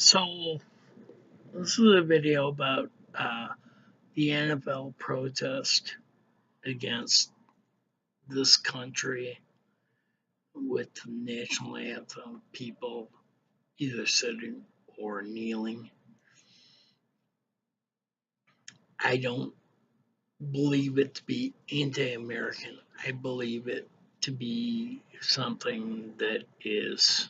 So this is a video about the NFL protest against this country with the national anthem, people either sitting or kneeling. I don't believe it to be anti-American. I believe it to be something that is,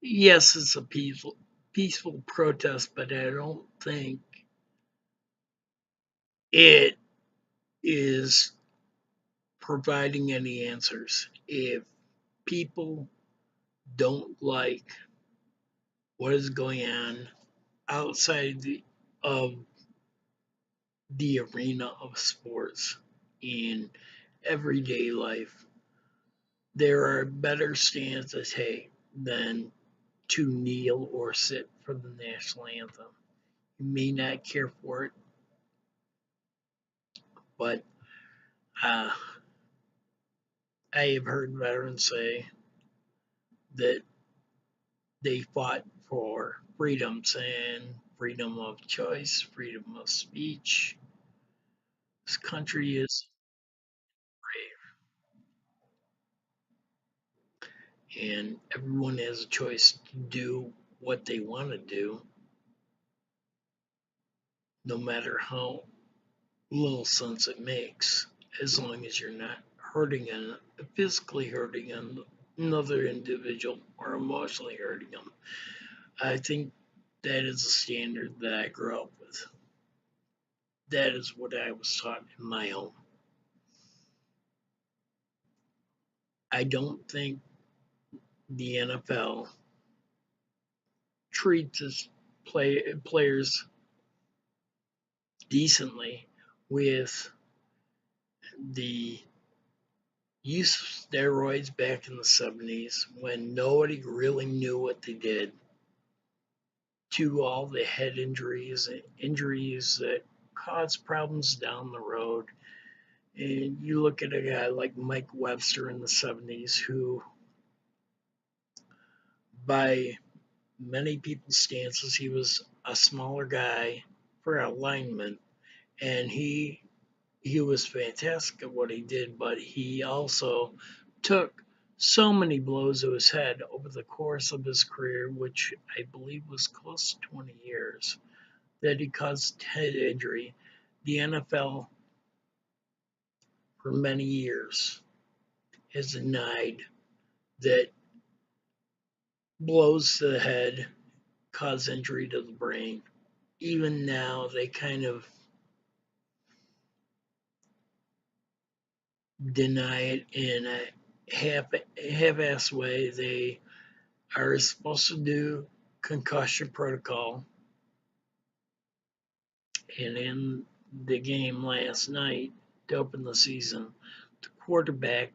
yes, it's a peaceful protest, but I don't think it is providing any answers. If people don't like what is going on outside of the arena of sports in everyday life, there are better stands to take than to kneel or sit for the national anthem. You may not care for it, but uh, I have heard veterans say that they fought for freedoms and freedom of choice, freedom of speech. This country is brave, and everyone has a choice to do what they want to do, no matter how little sense it makes, as long as you're not physically hurting another individual or emotionally hurting them. I think that is a standard that I grew up with. That is what I was taught in my home. I don't think the NFL treats its players decently with the use of steroids back in the 70s when nobody really knew what they did, to all the head injuries and injuries that cause problems down the road. And you look at a guy like Mike Webster in the 70s, who, by many people's stances, he was a smaller guy for a lineman, and he was fantastic at what he did, but he also took so many blows to his head over the course of his career, which I believe was close to 20 years, that he caused head injury. The NFL, for many years, has denied that blows to the head cause injury to the brain. Even now, they kind of deny it in a half-ass way. They are supposed to do concussion protocol, and in the game last night to open the season, the quarterback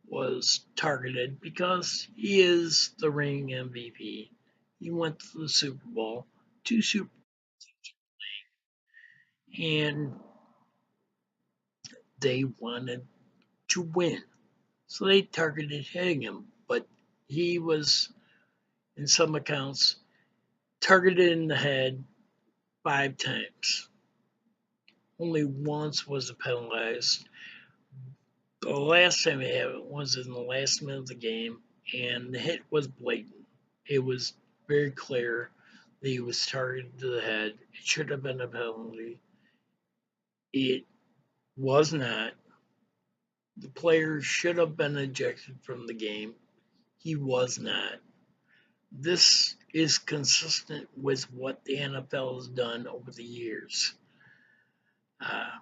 was targeted because he is the reigning MVP. He went to the Super Bowl, two Super, and they wanted to win, so they targeted hitting him. But he was, in some accounts, targeted in the head 5 times. Only once was it penalized. The last time it happened was in the last minute of the game, and the hit was blatant. It was very clear that he was targeted to the head. It should have been a penalty. It was not. The player should have been ejected from the game. He was not. This is consistent with what the NFL has done over the years. A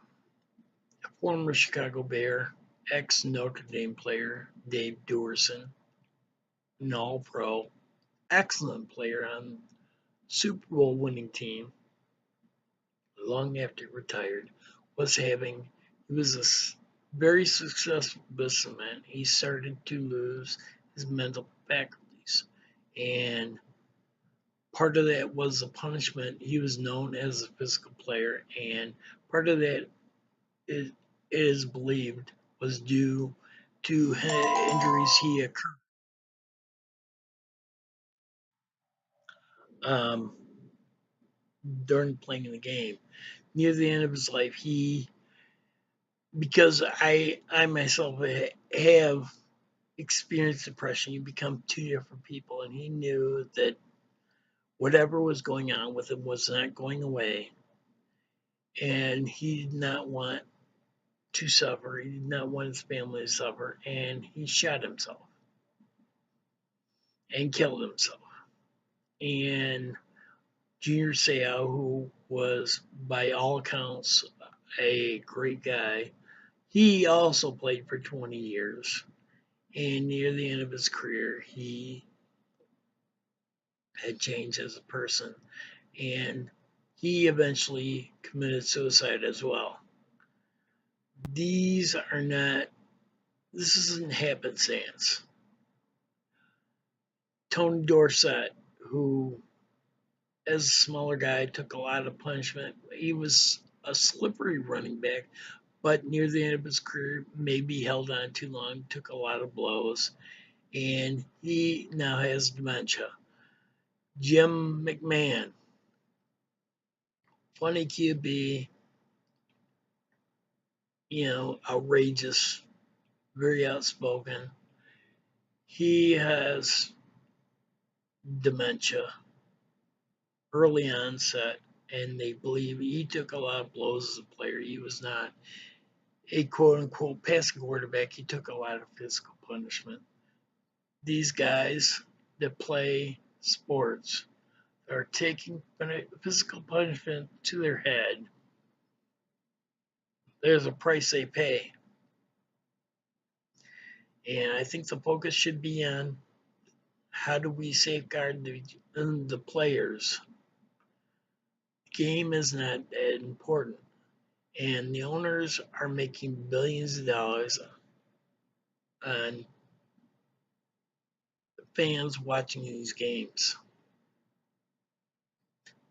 former Chicago Bear, ex Notre Dame player, Dave Duerson, an all pro, excellent player on Super Bowl winning team, long after he retired, he was a very successful businessman. He started to lose his mental faculties. And part of that was a punishment. He was known as a physical player, and part of that is believed was due to injuries he occurred. um, during playing the game. Near the end of his life, because I myself have experienced depression, you become two different people, and he knew that whatever was going on with him was not going away, and he did not want to suffer. He did not want his family to suffer, and he shot himself and killed himself. And Junior Seau, who was by all accounts a great guy, he also played for 20 years. And near the end of his career, he had changed as a person. And he eventually committed suicide as well. These are not, this isn't happenstance. Tony Dorsett, who, as a smaller guy, took a lot of punishment. He was a slippery running back, but near the end of his career, maybe held on too long, took a lot of blows, and he now has dementia. Jim McMahon, funny QB, outrageous, very outspoken. He has dementia, early onset, and they believe he took a lot of blows as a player. He was not a quote unquote passing quarterback. He took a lot of physical punishment. These guys that play sports are taking physical punishment to their head. There's a price they pay. And I think the focus should be on how do we safeguard the players. Game is not that important. And the owners are making billions of dollars on fans watching these games.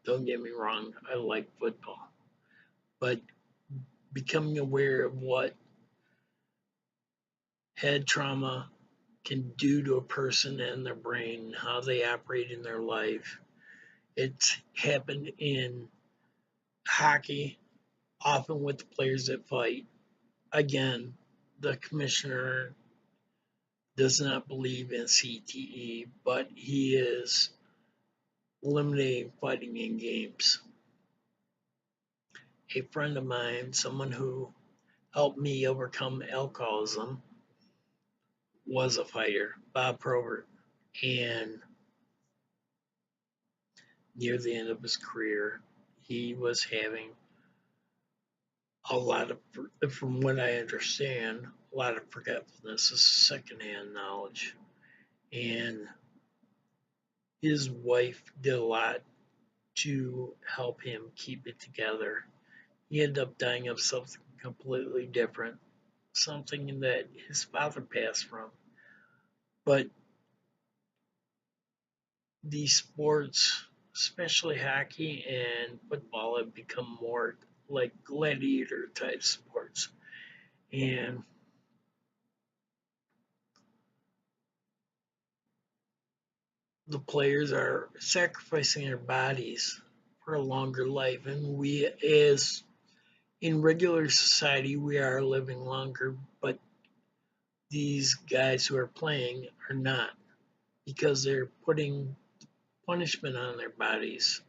Don't get me wrong, I like football. But becoming aware of what head trauma can do to a person and their brain, how they operate in their life. It's happened in hockey, often with the players that fight. Again, the commissioner does not believe in CTE, but he is eliminating fighting in games. A friend of mine, someone who helped me overcome alcoholism, was a fighter, Bob Probert, and near the end of his career, he was having a lot of, from what I understand, a lot of forgetfulness. This is secondhand knowledge. And his wife did a lot to help him keep it together. He ended up dying of something completely different, something that his father passed from. But these sports, especially hockey and football, have become more like gladiator type sports. And the players are sacrificing their bodies for a longer life. And we, as in regular society, we are living longer, but these guys who are playing are not because they're putting punishment on their bodies.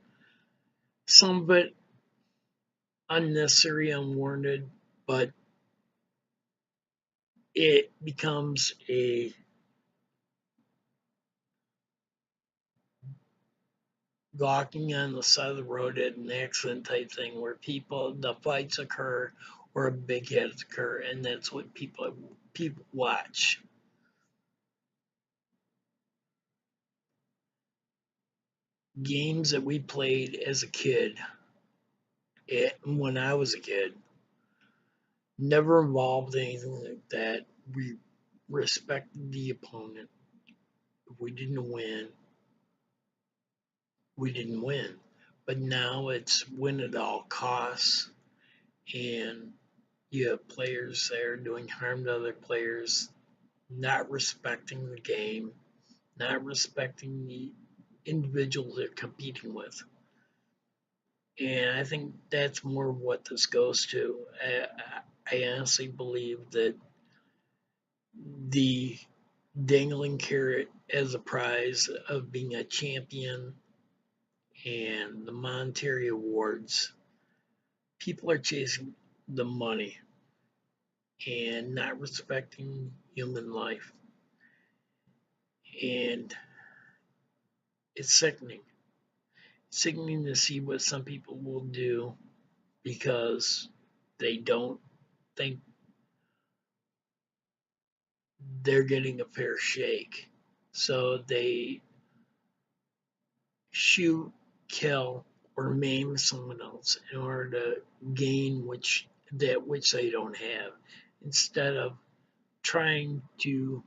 Some of it unnecessary, unwarranted, but it becomes a gawking on the side of the road at an accident type thing where the fights occur or big hits occur, and that's what people watch. Games that we played as a kid, when I was a kid, never involved anything like that. We respected the opponent. If we didn't win, we didn't win. But now it's win at all costs, and you have players there doing harm to other players, not respecting the game, not respecting individuals they're competing with. And I think that's more what this goes to. I honestly believe that the dangling carrot as a prize of being a champion and the monetary awards, people are chasing the money and not respecting human life. And it's sickening. Sickening to see what some people will do because they don't think they're getting a fair shake. So they shoot, kill, or maim someone else in order to gain which they don't have, instead of trying to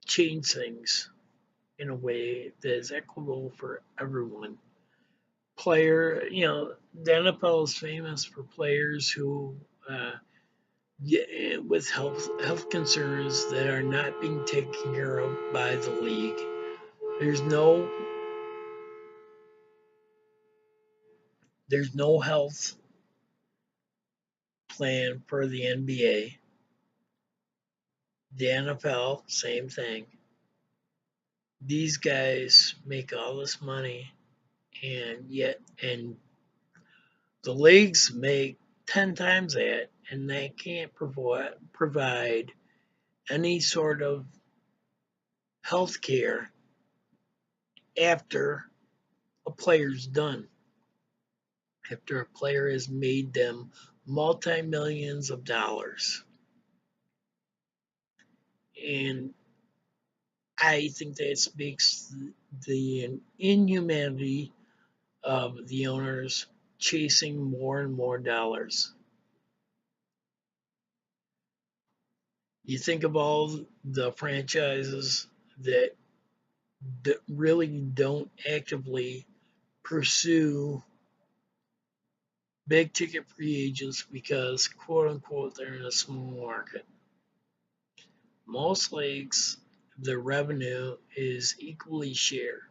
change things in a way that is equitable for everyone. The NFL is famous for players who, with health concerns that are not being taken care of by the league. There's no there's no health plan for the NBA. The NFL, same thing. These guys make all this money, and the leagues make 10 times that, and they can't provide any sort of health care after a player's done, after a player has made them multi-millions of dollars. And I think that speaks the inhumanity of the owners chasing more and more dollars. You think of all the franchises that really don't actively pursue big ticket free agents because, quote unquote, they're in a small market. Most leagues, the revenue is equally shared.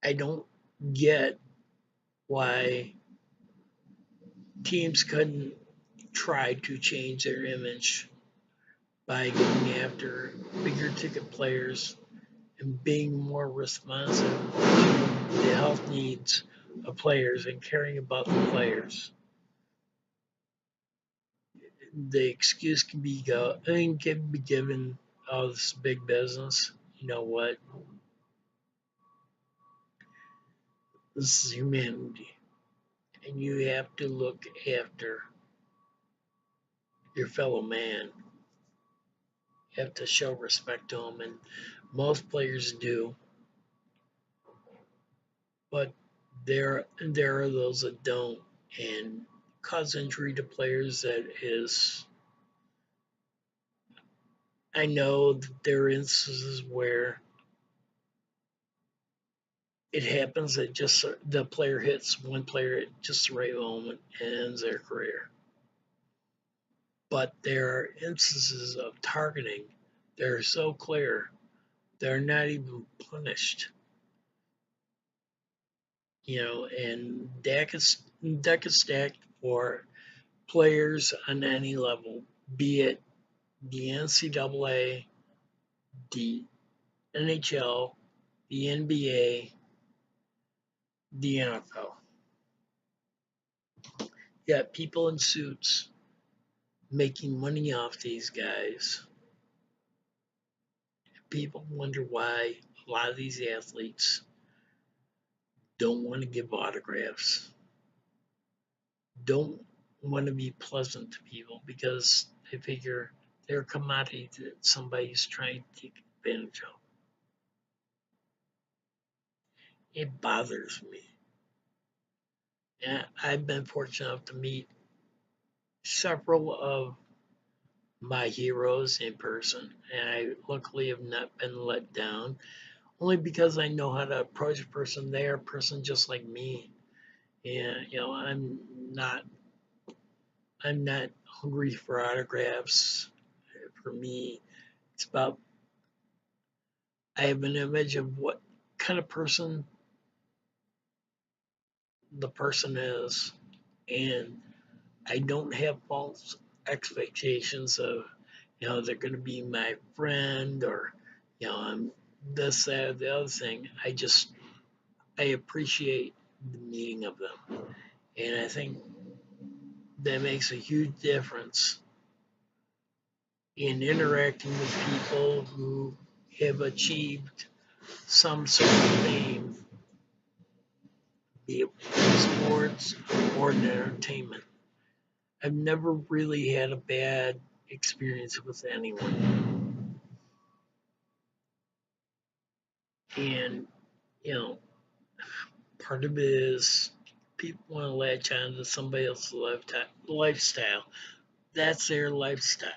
I don't get why teams couldn't try to change their image by going after bigger ticket players and being more responsive to the health needs of players and caring about the players. The excuse can be given, oh, this is big business. You know what? This is humanity, and you have to look after your fellow man. You have to show respect to them, and most players do. But there are those that don't, and cause injury to players that is. I know that there are instances where it happens that just the player hits one player at just the right moment and ends their career. But there are instances of targeting that are so clear they're not even punished. And deck is stacked for players on any level, be it the NCAA, the NHL, the NBA, the NFL. Yet people in suits making money off these guys. People wonder why a lot of these athletes don't want to give autographs, don't want to be pleasant to people because they figure they're a commodity that somebody's trying to take advantage of. It bothers me. And I've been fortunate enough to meet several of my heroes in person, and I luckily have not been let down only because I know how to approach a person. They are a person just like me. And I'm not hungry for autographs. For me, It's about, I have an image of what kind of person the person is, and I don't have false expectations of, they're going to be my friend, or, I'm this, that, or the other thing. I appreciate the meeting of them. And I think that makes a huge difference in interacting with people who have achieved some sort of fame, be it sports or in entertainment. I've never really had a bad experience with anyone. And, you know, part of it is people want to latch on to somebody else's lifestyle. That's their lifestyle.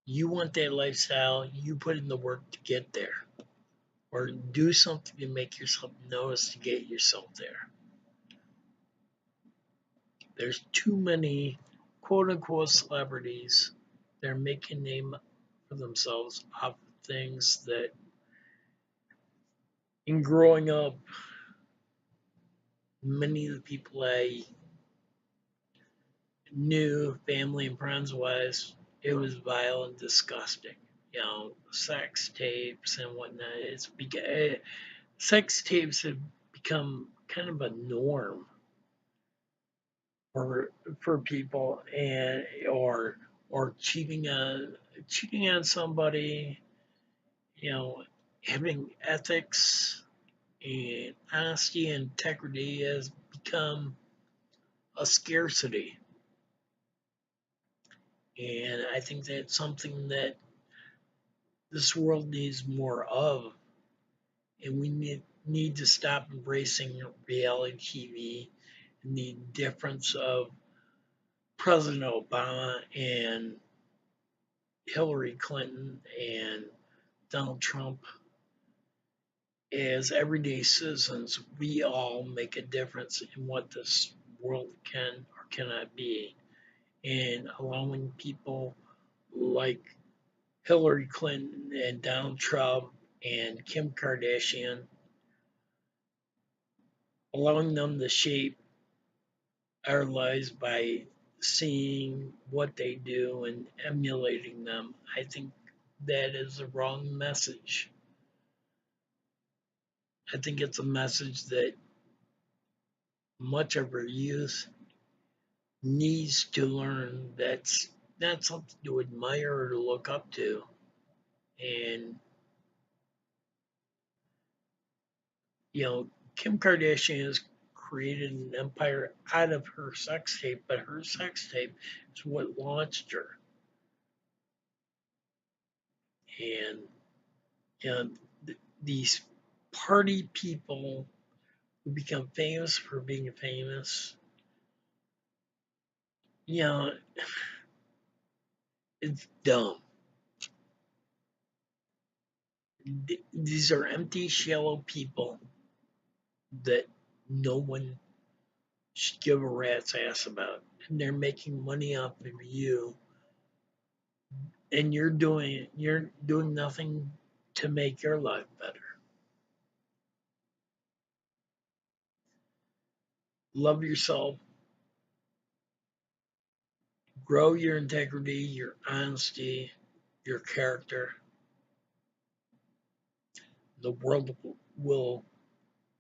You want that lifestyle, you put in the work to get there, or do something to make yourself notice to get yourself there. There's too many quote unquote celebrities that are making a name for themselves off of things that, in growing up, many of the people I knew, family and friends wise, it was vile and disgusting. Sex tapes and whatnot. Sex tapes have become kind of a norm for people, and or cheating on somebody, you know, having ethics and honesty and integrity has become a scarcity. And I think that's something that this world needs more of. And we need to stop embracing reality TV and the difference of President Obama and Hillary Clinton and Donald Trump. As everyday citizens, we all make a difference in what this world can or cannot be. And allowing people like Hillary Clinton and Donald Trump and Kim Kardashian, allowing them to shape our lives by seeing what they do and emulating them, I think that is the wrong message. I think it's a message that much of our youth needs to learn that's not something to admire or to look up to. And, Kim Kardashian has created an empire out of her sex tape, but her sex tape is what launched her. And, you know, these party people who become famous for being famous, you know, it's dumb. These are empty, shallow people that no one should give a rat's ass about. And they're making money off of you, and you're doing nothing to make your life better. Love yourself, grow your integrity, your honesty, your character. The world will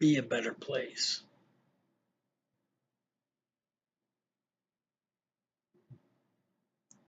be a better place.